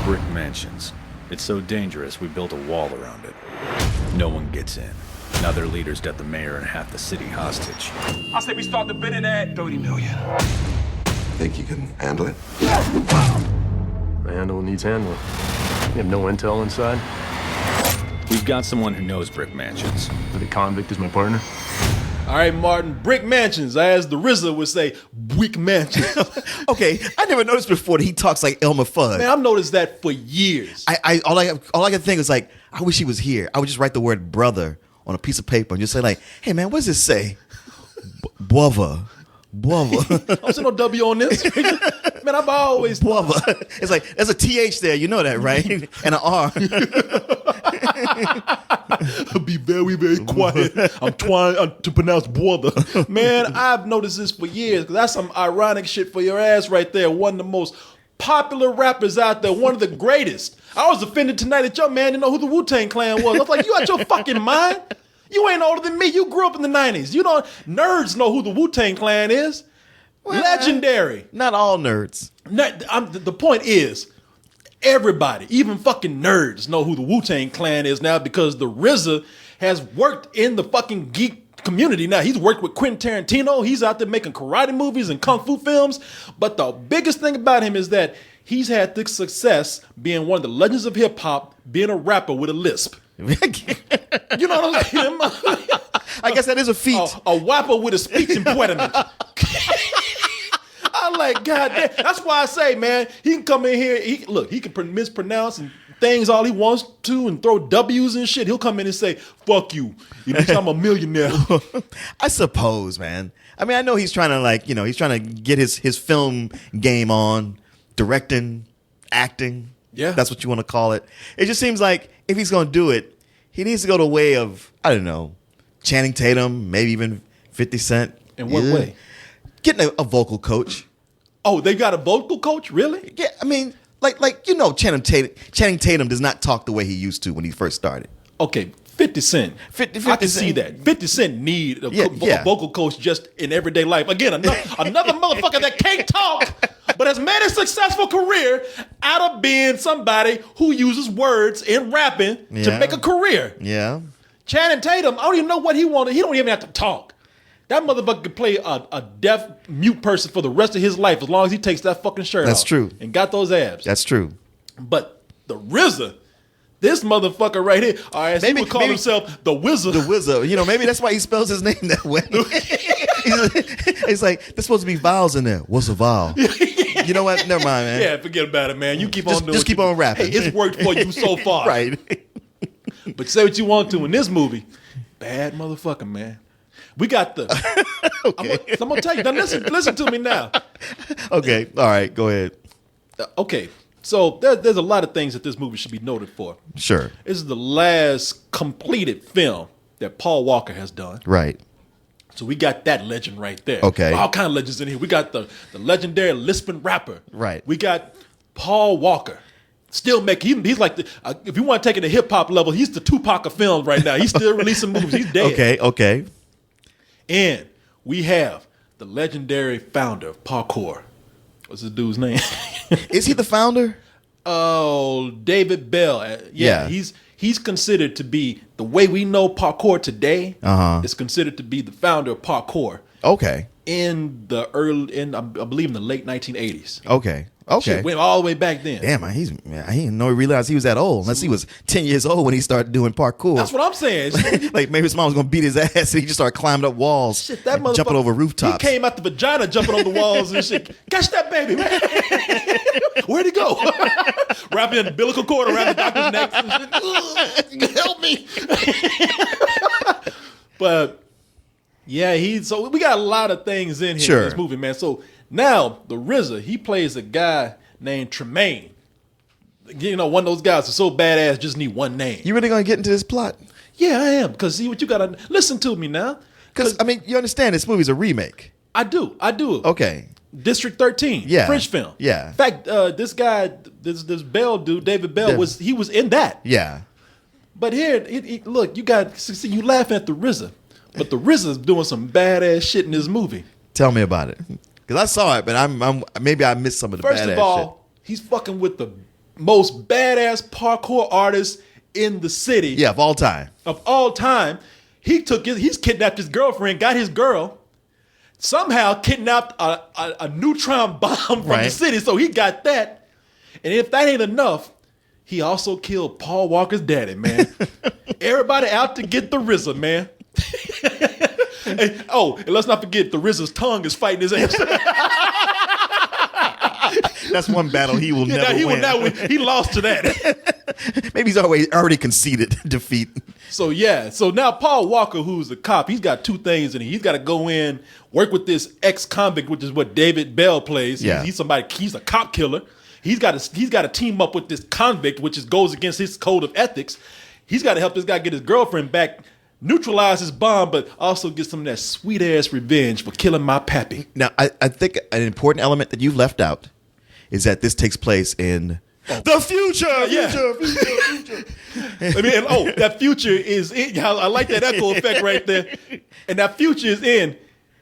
Brick Mansions. It's so dangerous we built a wall around it. No one gets in. Now their leader's got the mayor and half the city hostage. I say we start the bidding at 30 million. Think you can handle it? The handle needs handling. You have no intel inside? We've got someone who knows Brick Mansions. The convict is my partner? All right, Martin, Brick Mansions, as the RZA would say, Brick Mansions. Okay, I never noticed before that he talks like Elmer Fudd. Man, I've noticed that for years. All I can think is like, I wish he was here. I would just write the word brother on a piece of paper and just say like, hey man, what does this say? Brother. I don't see no W on this. Man, I've always... Brother. It's like, there's a TH there, you know that, right? And an R. Be very, very quiet. I'm trying to pronounce brother. Man, I've noticed this for years because that's some ironic shit for your ass right there. One of the most popular rappers out there, one of the greatest. I was offended tonight that your man didn't know who the Wu-Tang Clan was. I was like, you out your fucking mind? You ain't older than me. You grew up in the 90s. You don't, nerds know who the Wu-Tang Clan is. Well, legendary. Not all nerds. The point is, everybody, even fucking nerds, know who the Wu-Tang Clan is now because the RZA has worked in the fucking geek community now. He's worked with Quentin Tarantino. He's out there making karate movies and kung fu films. But the biggest thing about him is that he's had the success being one of the legends of hip hop, being a rapper with a lisp. You know what I'm saying? I guess that is a feat. A whapper with a speech impediment. I'm like, God damn. That's why I say, man, he can come in here. He can mispronounce and things all he wants to and throw W's and shit. He'll come in and say, fuck you. You know, I'm a millionaire. I suppose, man. I mean, I know he's trying to he's trying to get his film game on, directing, acting. Yeah. That's what you want to call it. It just seems like if he's going to do it, he needs to go the way of, I don't know, Channing Tatum, maybe even 50 Cent. In what way? Getting a vocal coach. Oh, they got a vocal coach? Really? Yeah, I mean, like Channing Tatum does not talk the way he used to when he first started. Okay, 50 Cent. 50 I can Cent. see that. 50 Cent need a vocal coach just in everyday life. Again, another motherfucker that can't talk, but has made a successful career out of being somebody who uses words in rapping to make a career. Yeah. Channing Tatum, I don't even know what he wanted. He don't even have to talk. That motherfucker could play a deaf, mute person for the rest of his life as long as he takes that fucking shirt off. That's true. And got those abs. That's true. But the RZA, this motherfucker right here, all right, he would call himself the Wizard. The Wizard. You know, maybe that's why he spells his name that way. He's like, there's supposed to be vowels in there. What's a vowel? You know what? Never mind, man. Yeah, forget about it, man. You keep on doing Just keep on rapping. Hey, it's worked for you so far. Right. But say what you want to in this movie. Bad motherfucker, man. We got the... Okay. I'm going to tell you. Now listen to me now. Okay. All right. Go ahead. Okay. So there's a lot of things that this movie should be noted for. Sure. This is the last completed film that Paul Walker has done. Right. So we got that legend right there. Okay. All kind of legends in here. We got the legendary lisping rapper. Right. We got Paul Walker. Still making, he's like, if you want to take it to hip hop level, he's the Tupac of film right now. He's still releasing movies. He's dead. Okay. And we have the legendary founder of parkour. What's this dude's name? Is he the founder? Oh, David Bell. Yeah. He's considered to be, the way we know parkour today, is considered to be the founder of parkour. Okay. I believe in the late 1980s. Okay. Shit went all the way back then. Damn, I didn't know he realized he was that old. Unless he was 10 years old when he started doing parkour. That's what I'm saying. Like maybe his mom was gonna beat his ass and he just started climbing up walls. Shit, that and jumping over rooftops. He came out the vagina jumping on the walls and shit. Catch that baby, man. Where'd he go? Wrapping an umbilical cord around the doctor's neck. And shit. Help me. But yeah, so we got a lot of things in here in this movie, man. So now the RZA, he plays a guy named Tremaine. You know, one of those guys who's so badass, just need one name. You really gonna get into this plot? Yeah, I am. Because see what you gotta listen to me now. Because I mean, you understand this movie's a remake. I do. Okay. District 13, French film. Yeah. In fact, this guy, this Bell dude, David Bell, was in that. Yeah. But here, look, see, you laughing at the RZA, but the RZA's doing some badass shit in this movie. Tell me about it. Because I saw it, but maybe I missed some of the badass shit. First of all, he's fucking with the most badass parkour artists in the city. Yeah, of all time. Of all time. He's kidnapped his girlfriend, got his girl, somehow kidnapped a neutron bomb from the Right. city, so he got that. And if that ain't enough, he also killed Paul Walker's daddy, man. Everybody out to get the RZA, man. And let's not forget, the RZA's tongue is fighting his ass. That's one battle he will never he win. will not win. He lost to that. Maybe he's already conceded defeat. So now Paul Walker, who's a cop, he's got two things in it. He's got to go in, work with this ex-convict, which is what David Bell plays. Yeah. He's a cop killer. He's got to team up with this convict, which goes against his code of ethics. He's got to help this guy get his girlfriend back, neutralize his bomb, but also get some of that sweet ass revenge for killing my pappy. Now, I think an important element that you left out is that this takes place in the future. Yeah. Future. I mean, that future is in. I like that echo effect right there. And that future is in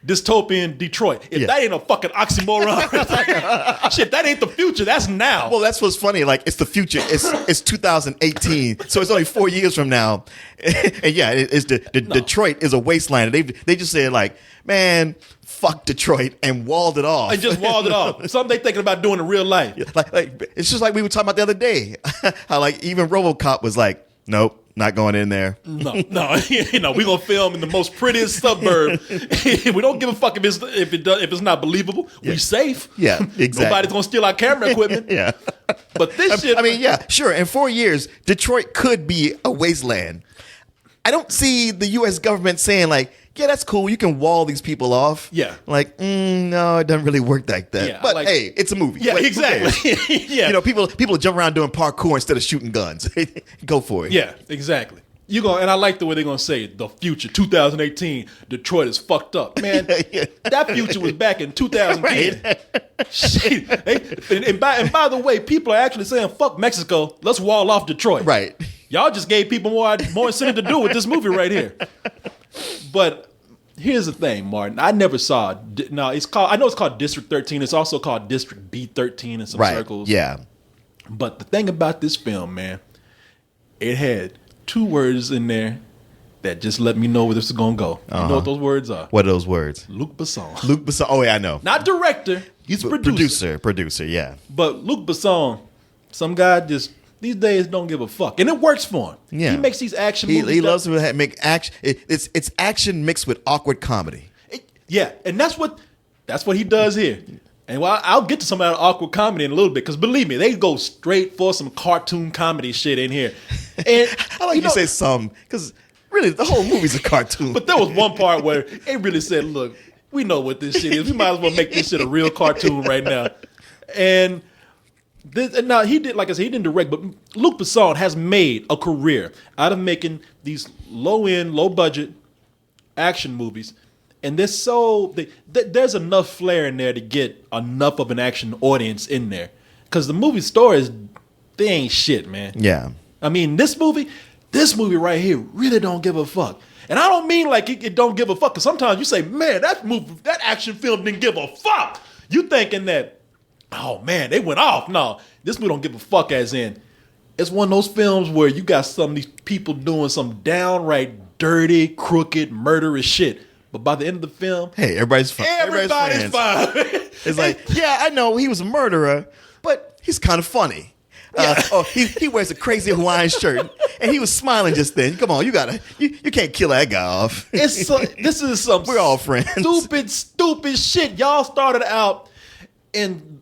dystopian Detroit. If Yeah. that ain't a fucking oxymoron, shit, that ain't the future. That's now. Well, that's what's funny. Like, it's the future. It's 2018, so it's only 4 years from now. And yeah, it's Detroit is a wasteland. They just said like, man, fuck Detroit, and walled it off. I just walled it off. Something they thinking about doing in real life. like it's just like we were talking about the other day. How like even RoboCop was like, nope, not going in there. No, we're gonna film in the most prettiest suburb. We don't give a fuck if it's not believable. We safe. Yeah, exactly. Nobody's gonna steal our camera equipment. Yeah. But this shit, I mean, yeah, sure. In 4 years, Detroit could be a wasteland. I don't see the U.S. government saying like, yeah, that's cool. You can wall these people off. Yeah. Like, no, it doesn't really work like that. Yeah, but like- hey, it's a movie. Yeah, Like, who exactly. cares? Yeah. You know, people jump around doing parkour instead of shooting guns. Go for it. Yeah, exactly. And I like the way they're gonna say it. The future, 2018, Detroit is fucked up, man. Yeah. That future was back in 2010. Shit. And by the way, people are actually saying, "Fuck Mexico, let's wall off Detroit." Right. Y'all just gave people more incentive to do with this movie right here. But here's the thing, Martin. I never saw. No, I know it's called District 13. It's also called District B13 in some Right. circles. Yeah. But the thing about this film, man, it had two words in there that just let me know where this is gonna go. You know what those words are? What are those words? Luc Besson. Luc Besson. Oh, yeah, I know. Not director. He's a producer. Producer, yeah. But Luc Besson, some guy just these days don't give a fuck, and it works for him. Yeah. He makes these action movies. He loves to make action. It's action mixed with awkward comedy. Yeah, and that's what he does here. And I'll get to some of that awkward comedy in a little bit, because believe me, they go straight for some cartoon comedy shit in here. And I like you say some, because really the whole movie's a cartoon. But there was one part where it really said, "Look, we know what this shit is. We might as well make this shit a real cartoon right now." And now he did, like I said, he didn't direct, but Luc Besson has made a career out of making these low-end, low-budget action movies. And there's enough flair in there to get enough of an action audience in there. Because the movie stories, they ain't shit, man. Yeah. I mean, this movie right here really don't give a fuck. And I don't mean like it don't give a fuck, because sometimes you say, man, that action film didn't give a fuck. You thinking that, oh man, they went off. No, this movie don't give a fuck, as in, it's one of those films where you got some of these people doing some downright dirty, crooked, murderous shit. But by the end of the film, Hey, everybody's fine. everybody's fine. It's like, yeah, I know he was a murderer, but he's kind of funny. He wears a crazy Hawaiian shirt, and he was smiling just then. Come on, you can't kill that guy off. This is some We're all friends. stupid shit. Y'all started out in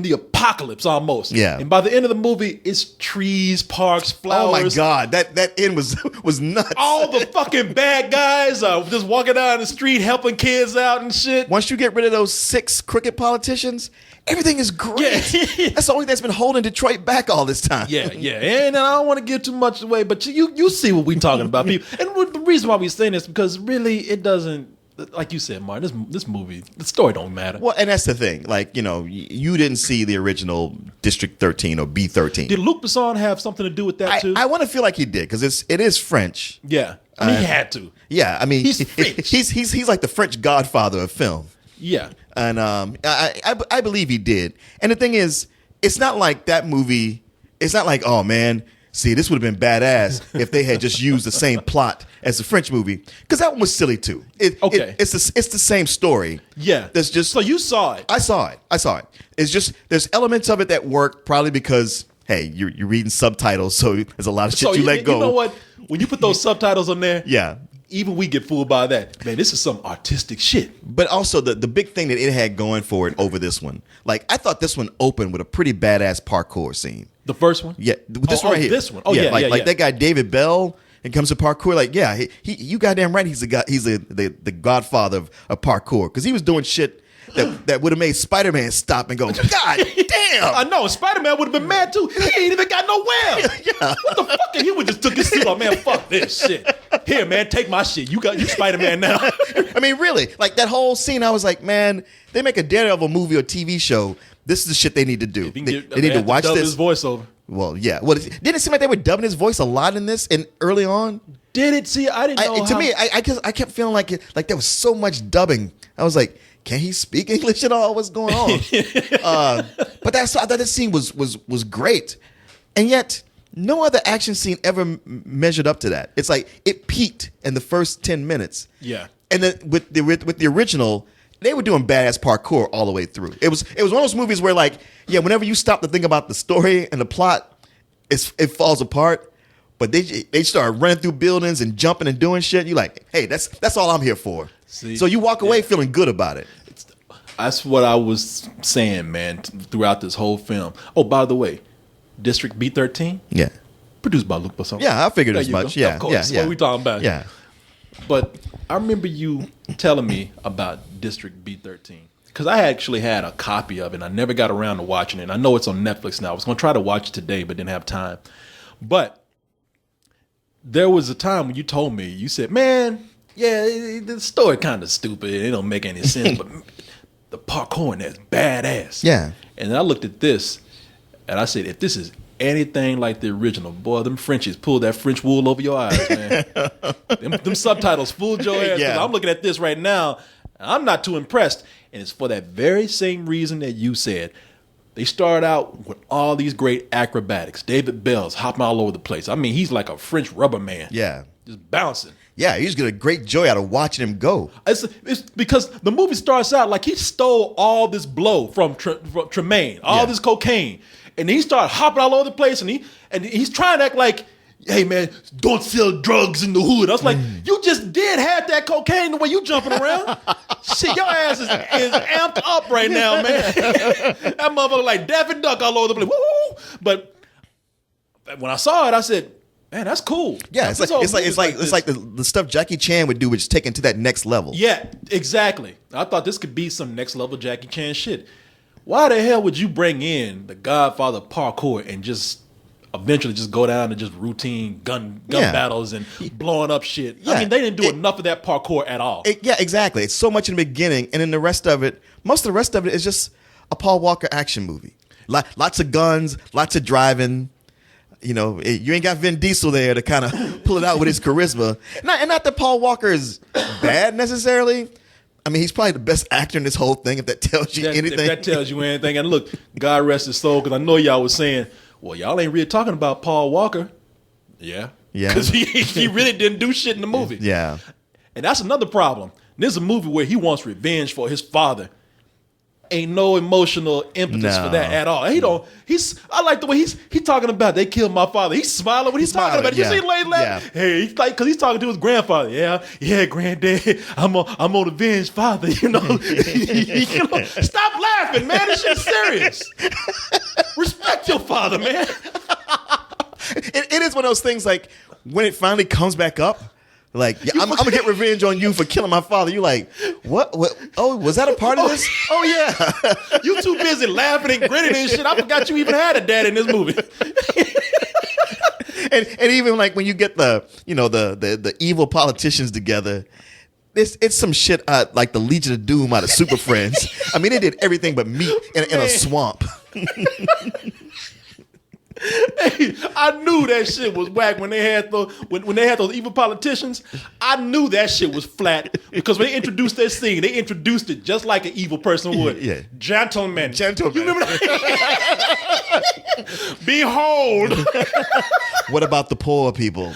the apocalypse almost. Yeah. And by the end of the movie, it's trees, parks, flowers. Oh my God, that end was nuts. All the fucking bad guys are just walking down the street helping kids out and shit. Once you get rid of those 6 crooked politicians, everything is great. Yeah. That's the only thing that's been holding Detroit back all this time. Yeah. And I don't want to give too much away, but you see what we talking about, people. And the reason why we saying this, because really it doesn't, like you said, Martin, this movie, the story don't matter. Well, and that's the thing. Like, you didn't see the original District 13 or B13. Did Luc Besson have something to do with that too? I want to feel like he did, because it is French. Yeah. I mean, he had to. Yeah, I mean, He's French. he's like the French godfather of film. Yeah. And I believe he did. And the thing is, it's not like that movie it's not like, oh man, see, this would have been badass if they had just used the same plot as the French movie, because that one was silly too. It's the same story. Yeah. There's just So you saw it. I saw it. It's just there's elements of it that work probably because hey, you're reading subtitles, so there's a lot of shit you let go. You know what? When you put those subtitles on there, Yeah. even we get fooled by that. Man, this is some artistic shit. But also the big thing that it had going for it over this one, like I thought this one opened with a pretty badass parkour scene. The first one? Yeah, this one right here. This one. Oh, yeah, like yeah. that guy David Bell. It comes to parkour, like he you goddamn right. He's the guy. He's the godfather of parkour because he was doing shit that would have made Spider-Man stop and go, God damn. I know. Spider-Man would have been mad too. He ain't even got no web. Yeah. What the fuck? He would just took his suit off. Man, fuck this shit. Here, man, take my shit. You Spider-Man now. I mean, really, like that whole scene. I was like, man, they make a Daredevil movie or TV show. This is the shit they need to do. They need to watch dub this. his voiceover. Well, yeah. Well, didn't it seem like they were dubbing his voice a lot in this and early on? Did it? See, I didn't know. To me, I kept feeling like there was so much dubbing. I was like, can he speak English at all? What's going on? But I thought this scene was great, and yet no other action scene ever measured up to that. It's like it peaked in the first 10 minutes. Yeah, and then with the original, they were doing badass parkour all the way through. It was one of those movies where like, yeah, whenever you stop to think about the story and the plot, it falls apart. But they start running through buildings and jumping and doing shit. You like, hey, that's all I'm here for. See, so you walk away feeling good about it. That's what I was saying, man, throughout this whole film. Oh, by the way, District B13, Yeah, produced by Luc Besson. yeah, I figured There as you much. go. Yeah, Of course. yeah, That's yeah. what we talking about. Yeah, But I remember you telling me about District B13 because I actually had a copy of it. And I never got around to watching it. I know it's on Netflix now. I was going to try to watch it today, but didn't have time. But there was a time when you told me, you said, man, yeah, the story kind of stupid. It don't make any sense, but the parkour in that's badass. Yeah. And then I looked at this and I said, if this is anything like the original, boy, them Frenchies pulled that French wool over your eyes, man. them subtitles fooled your ass. Yeah. I'm looking at this right now. And I'm not too impressed. And it's for that very same reason that you said. They start out with all these great acrobatics. David Bell's hopping all over the place. I mean, he's like a French rubber man. yeah, Just bouncing. yeah. You just get a great joy out of watching him go. It's because the movie starts out like he stole all this blow from Tremaine, all Yeah. this cocaine. And he started hopping all over the place and he's trying to act like, hey man, don't sell drugs in the hood. I was like, you just did have that cocaine the way you jumping around. Shit, your ass is amped up right now, man. That motherfucker like Daffy Duck all over the place. Woo! But when I saw it, I said, man, that's cool. Yeah, it's like the stuff Jackie Chan would do, which is taken to that next level. Yeah, exactly. I thought this could be some next level Jackie Chan shit. Why the hell would you bring in the Godfather of parkour and just eventually just go down to just routine gun Yeah. battles and blowing up shit? Yeah. I mean, they didn't do enough of that parkour at all. Yeah, exactly. It's so much in the beginning, and then the rest of it, most of the rest of it is just a Paul Walker action movie. Lots of guns, lots of driving. You know, you ain't got Vin Diesel there to kind of pull it out with his charisma. Not that Paul Walker is bad necessarily. I mean, he's probably the best actor in this whole thing, if that tells you anything. If that tells you anything. And look, God rest his soul, because I know y'all was saying, well, y'all ain't really talking about Paul Walker. Yeah. Yeah. Because he really didn't do shit in the movie. Yeah. And that's another problem. This is a movie where he wants revenge for his father. Ain't no emotional impetus for that at all. I like the way he's talking about they killed my father. He's smiling when he's talking about it. Yeah. You see Lane laughing? Yeah. Hey, he's like, because he's talking to his grandfather. Yeah, granddad, I'm on revenge, father. You know, stop laughing, man. This shit's serious. Respect your father, man. It is one of those things like when it finally comes back up, like I'm gonna get revenge on you for killing my father. You like what? Oh, was that a part of this? Oh yeah. You too busy laughing and grinning and shit. I forgot you even had a dad in this movie. and even like when you get the evil politicians together, it's some shit like the Legion of Doom out of Super Friends. I mean, they did everything but meet in a swamp. Hey, I knew that shit was whack when they had those evil politicians. I knew that shit was flat because when they introduced that scene, they introduced it just like an evil person would. Yeah. Gentlemen. Gentlemen. You remember that? Behold. What about the poor people?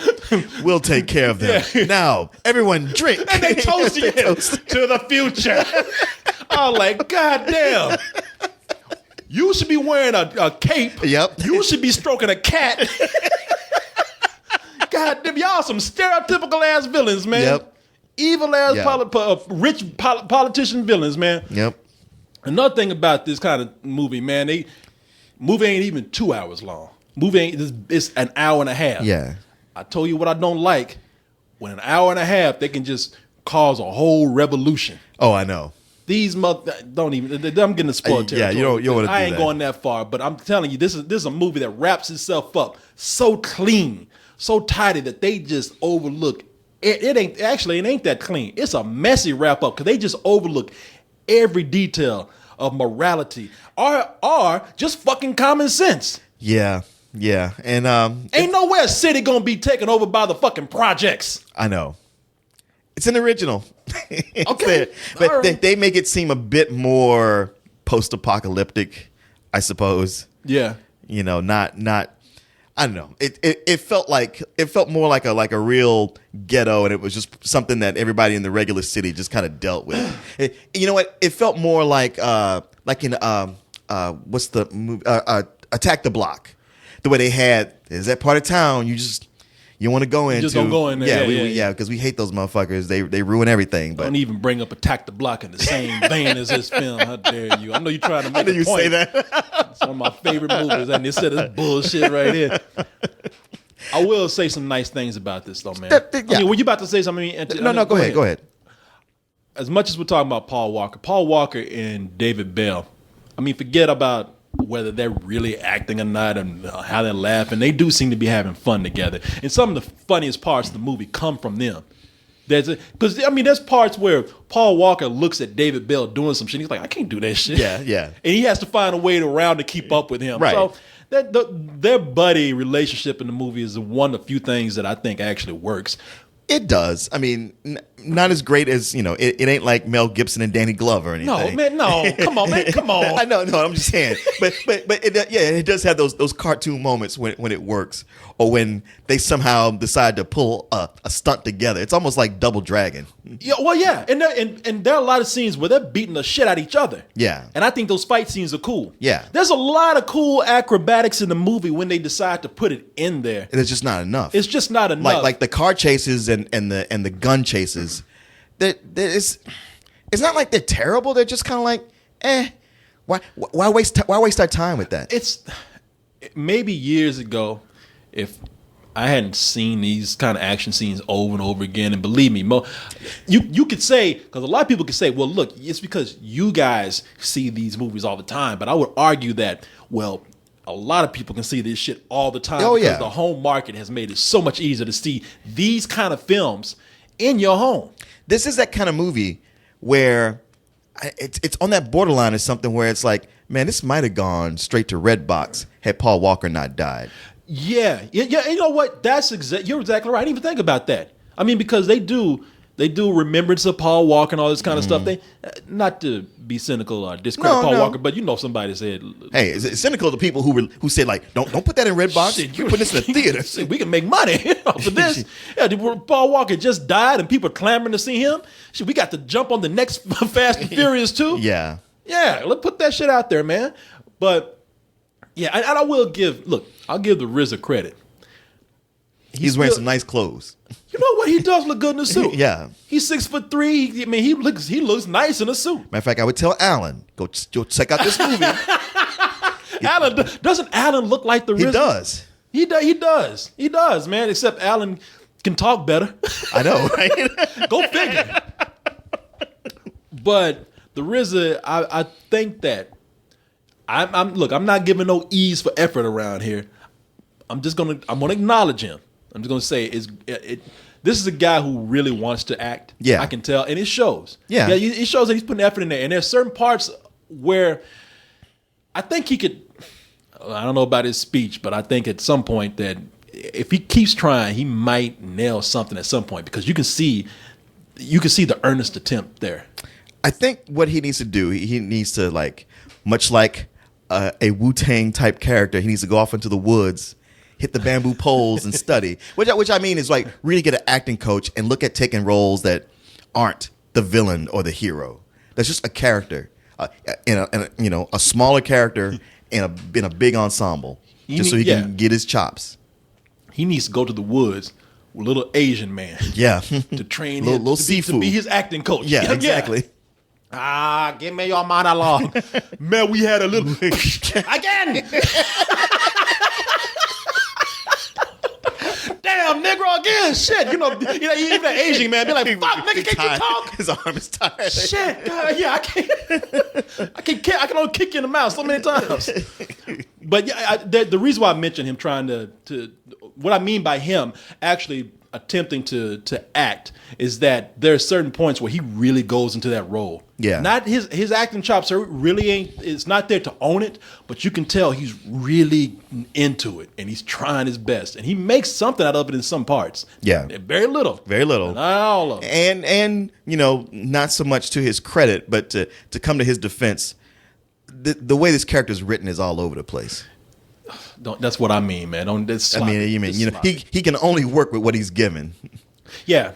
We'll take care of them. Now, everyone drink. And they toasted They him toast. to the future. I was like, God damn. You should be wearing a cape. Yep. You should be stroking a cat. God damn, y'all some stereotypical ass villains, man. Yep. Evil ass Yep. rich politician villains, man. Yep. Another thing about this kind of movie, man, movie ain't even 2 hours long. Movie ain't it's an hour and a half. Yeah. I told you what I don't like. When an hour and a half, they can just cause a whole revolution. Oh, I know. These don't even. I'm getting a spoiled Yeah, territory. you don't wanna I do ain't that. going that far, but I'm telling you, this is a movie that wraps itself up so clean, so tidy that they just overlook. It ain't that clean. It's a messy wrap up because they just overlook every detail of morality or just fucking common sense. Yeah. Yeah. And Ain't nowhere a city gonna be taken over by the fucking projects. I know. It's an original. It's Okay. there. But All right. they make it seem a bit more post-apocalyptic, I suppose. Yeah. You know, not I don't know. It felt more like a real ghetto, and it was just something that everybody in the regular city just kind of dealt with. You know what? It felt more like in what's the movie? Attack the Block. The way they had is that part of town you want to go into. just don't go in there. Yeah. Because we hate those motherfuckers. They ruin everything. But Don't even bring up Attack the Block in the same vein as this film. How dare you? I know you're trying to make I know a you point. say that. It's one of my favorite movies, and they said it's bullshit right here. I will say some nice things about this, though, man. Yeah. I mean, were you about to say something? No, go ahead. As much as we're talking about Paul Walker and David Bell, I mean, forget about whether they're really acting or not and how they're laughing. They do seem to be having fun together. And some of the funniest parts of the movie come from them. Because, I mean, there's parts where Paul Walker looks at David Bell doing some shit. He's like, I can't do that shit. Yeah. And he has to find a way around to keep up with him. Right. So their buddy relationship in the movie is one of the few things that I think actually works. It does. I mean, not as great as, it ain't like Mel Gibson and Danny Glover or anything. No, man, no. Come on, man. Come on. I know, no, I'm just saying. But it does have those cartoon moments when it works, or when they somehow decide to pull a stunt together. It's almost like Double Dragon. Yeah, well, yeah, and there are a lot of scenes where they're beating the shit out of each other. Yeah. And I think those fight scenes are cool. Yeah. There's a lot of cool acrobatics in the movie when they decide to put it in there. And it's just not enough. It's just not enough. Like the car chases and the gun chases. It's not like they're terrible. They're just kind of like, Why waste our time with that? It's maybe years ago, if I hadn't seen these kind of action scenes over and over again, and believe me, you could say, because a lot of people could say, well, look, it's because you guys see these movies all the time. But I would argue that, well, a lot of people can see this shit all the time. Oh, because yeah. the home market has made it so much easier to see these kind of films in your home. This is that kind of movie where it's on that borderline of something where it's like, man, this might have gone straight to Redbox had Paul Walker not died. Yeah. And you know what? You're exactly right. I didn't even think about that. I mean, because they do remembrance of Paul Walker and all this kind of stuff. They not to be cynical or discredit Paul Walker, but somebody said, Hey, it's cynical to people who said like, don't put that in Redbox. Shit, You put this in a theater. Shit, we can make money off of this. Yeah, Paul Walker just died and people are clamoring to see him. Shit, we got to jump on the next Fast and Furious too. Yeah. Yeah, let's put that shit out there, man. But yeah, and I'll give the RZA credit. He's wearing still- some nice clothes. You know what? He does look good in a suit. Yeah. He's 6'3". I mean, he looks nice in a suit. Matter of fact, I would tell Alan, go check out this movie. Doesn't Alan look like the RZA? He does. He does, man. Except Alan can talk better. I know, right? Go figure. But the RZA, I think that I'm not giving no ease for effort around here. I'm gonna acknowledge him. I'm just gonna say this is a guy who really wants to act. Yeah. I can tell, and it shows. Yeah. It shows that he's putting effort in there. And there's certain parts where I think he could. I don't know about his speech, but I think at some point that if he keeps trying, he might nail something at some point because you can see the earnest attempt there. I think what he needs to do, he needs to much like a Wu-Tang type character. He needs to go off into the woods, hit the bamboo poles, and study. Which I mean is like really get an acting coach and look at taking roles that aren't the villain or the hero. That's just a character, in a smaller character in a big ensemble, just so he can get his chops. He needs to go to the woods with a little Asian man. Yeah, To train little him seafood. to be his acting coach. Yeah, exactly. Give me your monologue. Man, we had a little again. Damn, Negro again. Shit, even the Asian man be like, fuck, nigga, can't you talk? His arm is tired. Shit, God, yeah, I can only kick you in the mouth so many times. But yeah, the reason why I mentioned him trying to what I mean by him actually attempting to act is that there are certain points where he really goes into that role. Yeah. Not his acting chops are really it's not there to own it, but you can tell he's really into it and he's trying his best. And he makes something out of it in some parts. Yeah. Very little. Very little. Not all of it. And not so much to his credit, but to come to his defense, the way this character is written is all over the place. That's what I mean, man. He can only work with what he's given. Yeah.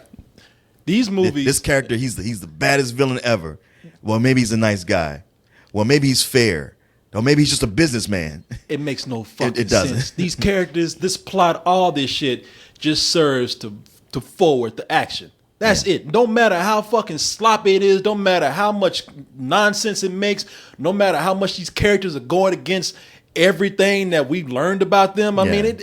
These movies. This character, he's the baddest villain ever. Well, maybe he's a nice guy. Well, maybe he's fair. Or maybe he's just a businessman. It makes no fucking It doesn't. sense. These characters, this plot, all this shit just serves to forward the action. That's it. Don't matter how fucking sloppy it is. Don't matter how much nonsense it makes. No matter how much these characters are going against everything that we've learned about them. I mean,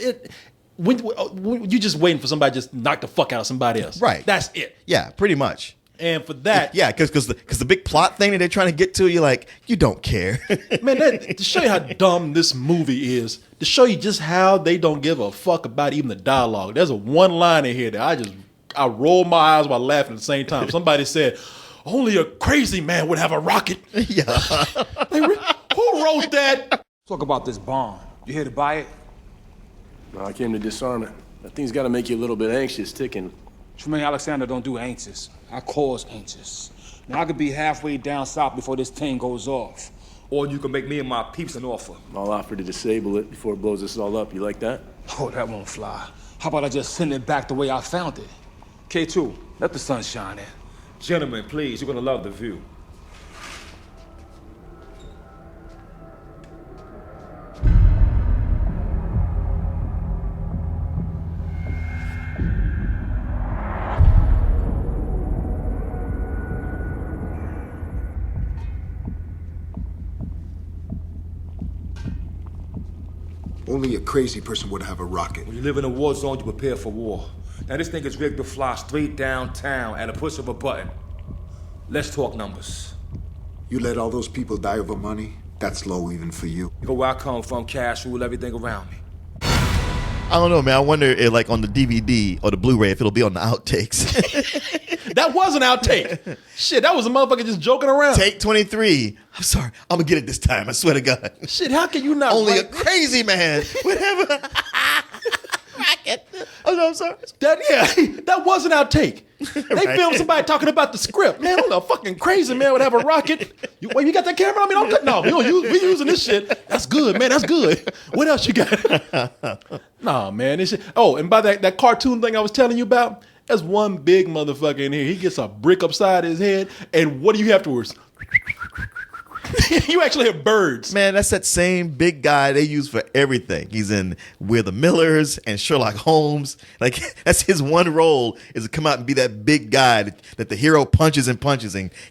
when you just waiting for somebody to just knock the fuck out of somebody else. Right. That's it. Yeah, pretty much. And for that, Yeah, because the big plot thing that they're trying to get to, you're like, you don't care. man, to show you how dumb this movie is, to show you just how they don't give a fuck about even the dialogue. There's a one line in here that I roll my eyes while laughing at the same time. Somebody said, only a crazy man would have a rocket. Yeah. Who wrote that? Talk about this bomb. You here to buy it? No, I came to disarm it. That thing's got to make you a little bit anxious ticking. Tremaine Alexander don't do anxious. I cause anxious. Now I could be halfway down south before this thing goes off. Or you can make me and my peeps an offer. I'll offer to disable it before it blows us all up. You like that? Oh, that won't fly. How about I just send it back the way I found it? K2, let the sun shine in. Gentlemen, please, you're gonna love the view. Only a crazy person would have a rocket. When you live in a war zone, you prepare for war. Now this thing is rigged to fly straight downtown at a push of a button. Let's talk numbers. You let all those people die over money? That's low even for you. You go where I come from, cash rule everything around me. I don't know, man. I wonder if, like, on the DVD or the Blu-ray, if it'll be on the outtakes. That was an outtake. Shit, that was a motherfucker just joking around. Take 23. I'm sorry. I'm going to get it this time. I swear to God. Shit, how can you not Only a write- crazy man would have a rocket. Oh, no, I'm sorry. That was an outtake. They Right. filmed somebody talking about the script. Man, only a fucking crazy man would have a rocket. You got that camera on me? Don't cut. No, we using this shit. That's good, man. That's good. What else you got? Nah, man. This shit. Oh, and by that cartoon thing I was telling you about, there's one big motherfucker in here. He gets a brick upside his head, and what do you have afterwards? You actually have birds. Man, that's that same big guy they use for everything. He's in We're the Millers and Sherlock Holmes. Like, that's his one role, is to come out and be that big guy that the hero punches and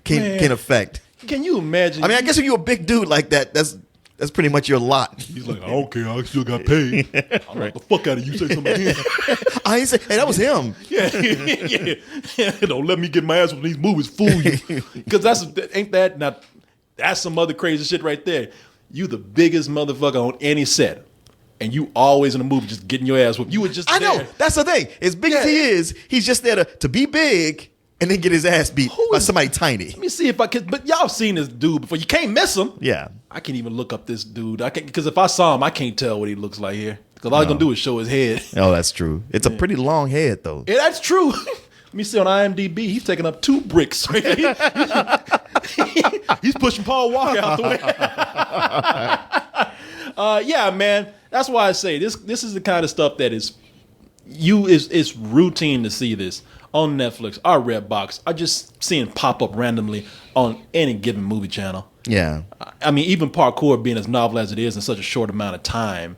can affect. Can you imagine? I mean, I guess if you're a big dude like that, that's pretty much your lot. He's like, I don't care. I still got paid. I'll knock the fuck out of you. Say something again. I ain't say, hey, that was him. Yeah. Don't let me get my ass on these movies, fool you. Because that's some other crazy shit right there. You the biggest motherfucker on any set, and you always in the movie just getting your ass whooped. You were just I there. know. That's the thing. As big as he is, he's just there to be big and then get his ass beat by somebody tiny. Let me see if I can. But y'all seen this dude before. You can't miss him. Yeah. I can't even look up this dude. I can't, because if I saw him, I can't tell what he looks like here. Because all he's gonna do is show his head. Oh, that's true. It's a pretty long head, though. Yeah, that's true. Let me see on IMDb. He's taking up 2 bricks. He's pushing Paul Walker out the way. Yeah, man. That's why I say this is the kind of stuff that it's routine to see this on Netflix or Redbox. I just seeing pop up randomly on any given movie channel. Yeah. I mean, even parkour being as novel as it is in such a short amount of time,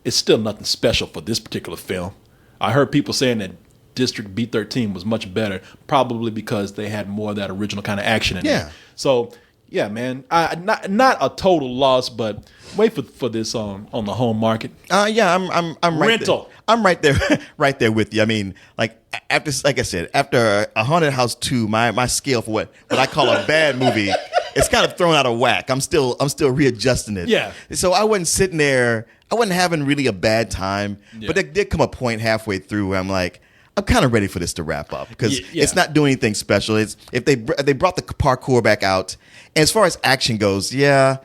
it's still nothing special for this particular film. I heard people saying that District B13 was much better, probably because they had more of that original kind of action in Yeah. it. So, yeah, man, not a total loss, but wait for this on the home market. Yeah, I'm right Rental. there. I'm right there, right there with you. I mean, like I said, after A Haunted House 2, my scale for what I call a bad movie, it's kind of thrown out of whack. I'm still readjusting it. Yeah. So I wasn't sitting there. I wasn't having really a bad time, Yeah. but there did come a point halfway through where I'm like, I'm kind of ready for this to wrap up because Yeah. it's not doing anything special. It's if they brought the parkour back out, and as far as action goes, yeah,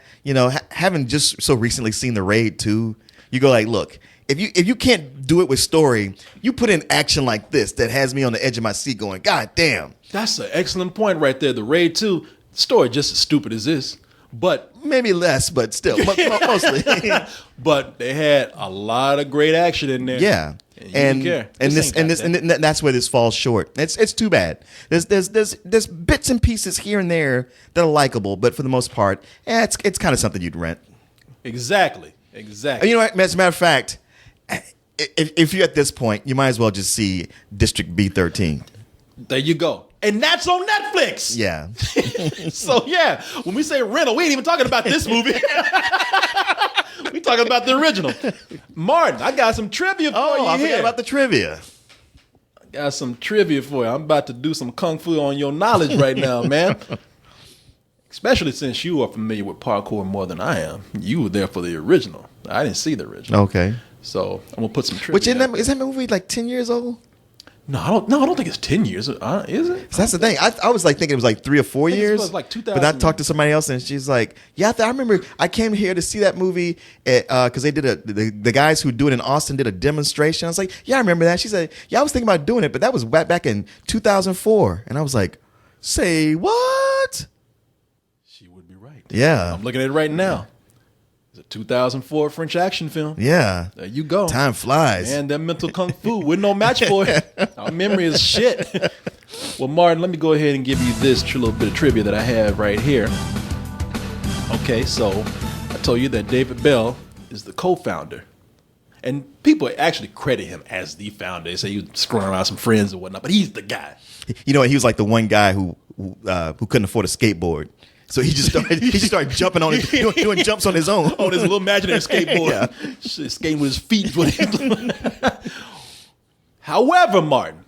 having just so recently seen The Raid 2, you go like, look, if you can't do it with story, you put in action like this that has me on the edge of my seat going, God damn. That's an excellent point right there. The Raid 2 story just as stupid as this, but Maybe less, but still, mostly. but they had a lot of great action in there. Yeah. And you didn't care. And that's where this falls short. It's too bad. There's bits and pieces here and there that are likable, but for the most part, it's kind of something you'd rent. Exactly. You know what? As a matter of fact, if you're at this point, you might as well just see District B13. There you go. And that's on Netflix. Yeah. So yeah, when we say rental, we ain't even talking about this movie. We talking about the original. Martin, I got some trivia for you I here. forgot about the trivia. Got some trivia for you. I'm about to do some kung fu on your knowledge right now, man. Especially since you are familiar with parkour more than I am. You were there for the original. I didn't see the original. Okay. So I'm gonna put some trivia. Which out is that movie like 10 years old? No, I don't think it's 10 years. Is it? So that's the thing. I was like thinking it was like 3 or 4 I think it years. was like 2000. But I talked to somebody else and she's like, yeah, I remember I came here to see that movie because they did the guys who do it in Austin did a demonstration. I was like, yeah, I remember that. She said, yeah, I was thinking about doing it, but that was back in 2004. And I was like, say what? She would be right. Yeah. I'm looking at it right now. It's a 2004 French action film. Yeah. There you go. Time flies. Man, that mental kung fu, we're no match for it. Our memory is shit. Well, Martin, let me go ahead and give you this little bit of trivia that I have right here. Okay, so I told you that David Bell is the co-founder. And people actually credit him as the founder. They say he was screwing around with some friends or whatnot, but he's the guy. You know what? He was like the one guy who couldn't afford a skateboard. So he just started jumping on it, doing jumps on his own. On his little imaginary skateboard. Shit, skating with his feet is what he's doing. However, Martin,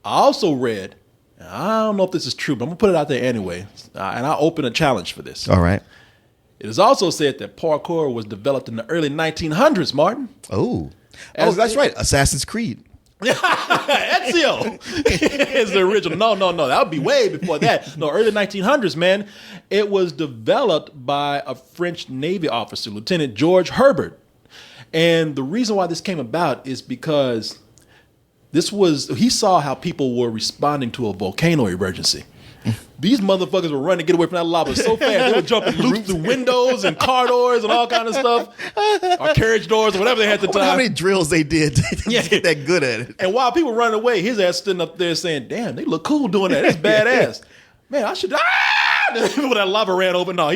I also read, and I don't know if this is true, but I'm going to put it out there anyway, and I'll open a challenge for this. All right. It is also said that parkour was developed in the early 1900s, Martin. Oh, As that's it- right. Assassin's Creed. Ezio is the original. No. That would be way before that. No, early 1900s, man. It was developed by a French Navy officer, Lieutenant George Herbert. And the reason why this came about is because he saw how people were responding to a volcano emergency. These motherfuckers were running to get away from that lava so fast they were jumping loops through windows and car doors and all kind of stuff, or carriage doors or whatever they had at the I wonder how time. many drills they did to Yeah. get that good at it. And while people were running away, his ass sitting up there saying, "Damn, they look cool doing that. That's badass, man. I should." When that lava ran over, no,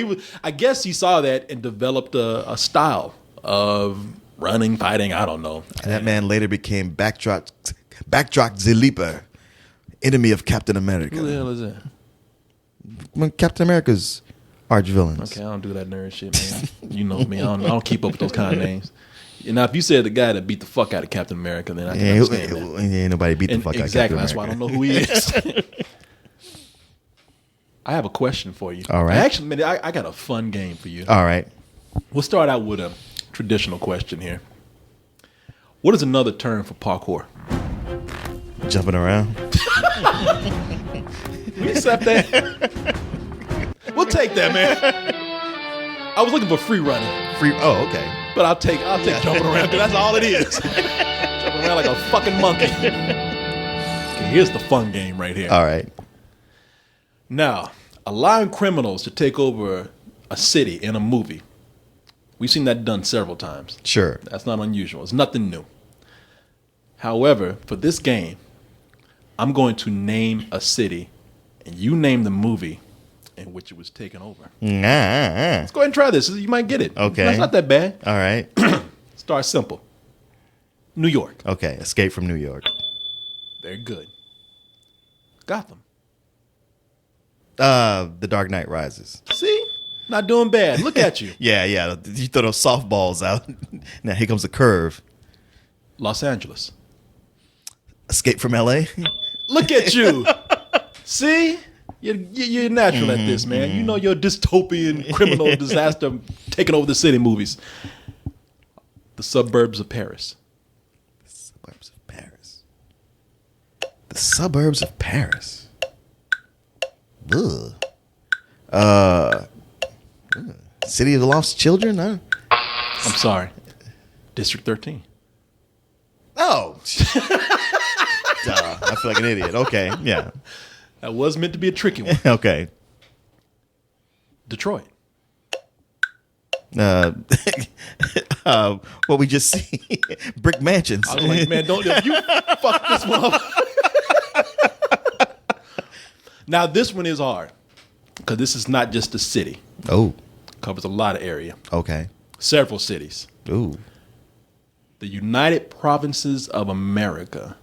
I guess he saw that and developed a style of running, fighting. I don't know. And that man later became Backdrop the Leaper, enemy of Captain America. Who the hell is that? Captain America's arch villains. Okay, I don't do that nerd shit, man. You know me. I don't keep up with those kind of names. Now, if you said the guy that beat the fuck out of Captain America, then I can understand that. Ain't nobody beat the And fuck out of exactly. Captain That's why I America. don't know who he is. I have a question for you. All right. Actually, man, I got a fun game for you. All right. We'll start out with a traditional question here. What is another term for parkour? Jumping around. We accept that. We'll take that, man. I was looking for free running, Oh, okay. but I'll take jumping around because that's all it is. Jumping around like a fucking monkey. Okay, here's the fun game right here. All right. Now, allowing criminals to take over a city in a movie We've seen that done several times. Sure. That's not unusual. It's nothing new. However, for this game, I'm going to name a city, and you name the movie in which it was taken over. Let's go ahead and try this. You might get it. Okay. It's not that bad. All right. Start simple. New York. Okay. Escape from New York. Very good. Gotham. The Dark Knight Rises. See? Not doing bad. Look at you. Yeah. You throw those softballs out. Now here comes a curve. Los Angeles. Escape from L.A. Look at you. See? You're natural at this, man. You know your dystopian criminal disaster taking over the city movies. The suburbs of Paris. Suburbs of Paris. The suburbs of Paris. Ugh. City of the Lost Children? Huh? I'm sorry. District 13. Oh. Duh. I feel like an idiot. Okay. Yeah. That was meant to be a tricky one. Okay. Detroit. What we just see. Brick mansions. I was like, man, don't you fuck this one up. Now, this one is hard because this is not just a city. Oh. Covers a lot of area. Okay. Several cities. Ooh. The United Provinces of America.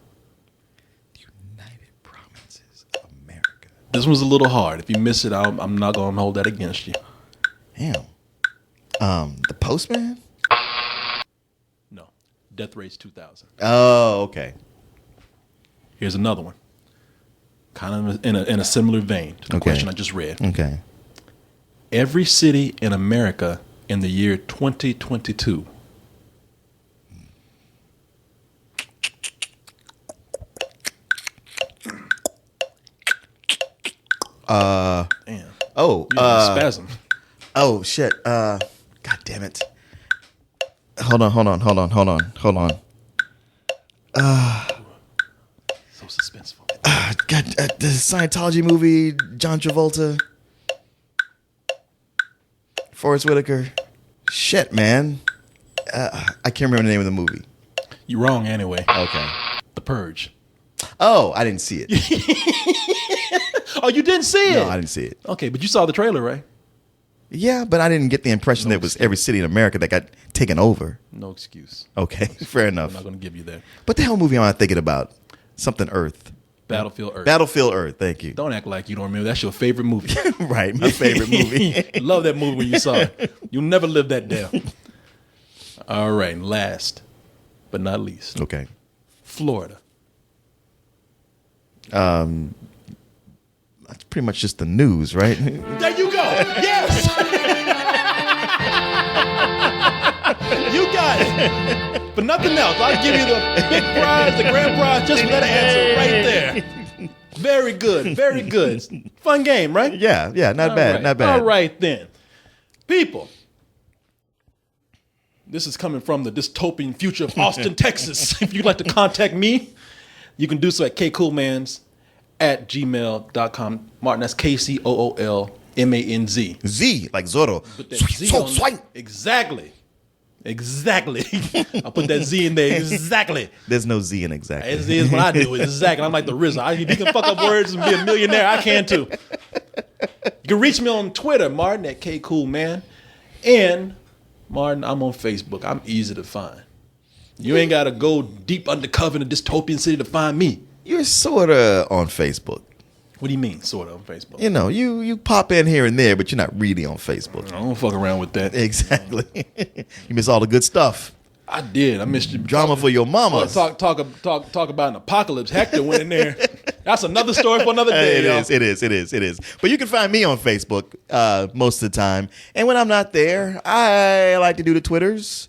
United Provinces of America. This one's a little hard. If you miss it, I'm not going to hold that against you. Damn. The Postman? No. Death Race 2000. Oh, okay. Here's another one. Kind of in a similar vein to the Okay. question I just read. Okay. Every city in America in the year 2022. Damn. Oh, You had a spasm. oh shit. God damn it. Hold on. So suspenseful. God, the Scientology movie, John Travolta, Forrest Whitaker. Shit, man. I can't remember the name of the movie. You're wrong anyway. Okay. The Purge. Oh, I didn't see it. Oh, you didn't see it? No, I didn't see it. Okay, but you saw the trailer, right? Yeah, but I didn't get the impression that it was every city in America that got taken over. No excuse. Okay, fair enough. I'm not going to give you that. What the hell movie am I thinking about? Something Earth. Battlefield Earth. Battlefield Earth, thank you. Don't act like you don't remember. That's your favorite movie. Right, my favorite movie. Love that movie when you saw it. You'll never live that down. All right, last but not least, Okay. Florida. That's pretty much just the news, right? There you go. Yes. You got it. But nothing else. I'll give you the big prize, the grand prize, just for that answer right there. Very good. Very good. Fun game, right? Yeah, not All bad, right. not bad. All right, then. People, this is coming from the dystopian future of Austin, Texas. If you'd like to contact me, you can do so at kcoolmans@gmail.com. Martin, that's KCOOLMANZ. Z, like Zorro. Put that Z on there. Exactly. I put that Z in there. Exactly. There's no Z in exactly. As is what I do. Exactly. I'm like the RZA. If you can fuck up words and be a millionaire, I can too. You can reach me on Twitter, Martin at KCoolMan. And Martin, I'm on Facebook. I'm easy to find. You ain't got to go deep undercover in a dystopian city to find me. You're sort of on Facebook. What do you mean, sort of, on Facebook? You know, you pop in here and there, but you're not really on Facebook. I don't fuck around with that. Exactly. You miss all the good stuff. I did. I missed you. Drama for your mama. Talk about an apocalypse. Hector went in there. That's another story for another day. It y'all. is. But you can find me on Facebook most of the time. And when I'm not there, I like to do the Twitters.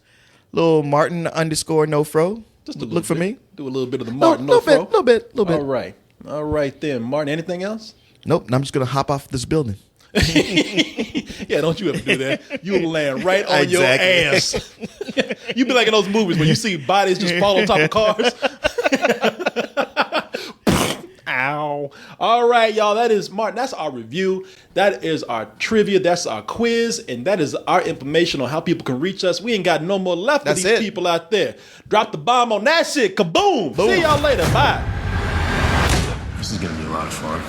Little Martin _NoFro. Just a Look for bit. me. Do a little bit of the Martin Little No-Fro. bit. All right then. Martin, anything else? Nope. I'm just going to hop off this building. Yeah, don't you ever do that. You'll land right on your Exactly. ass. You be like in those movies where you see bodies just fall on top of cars. Ow. All right, y'all. That is Martin. That's our review. That is our trivia. That's our quiz, and that is our information on how people can reach us. We ain't got no more left That's of these it. people out there. Drop the bomb on that shit. Kaboom. Boom. See y'all later. Bye. This is gonna be a lot of fun.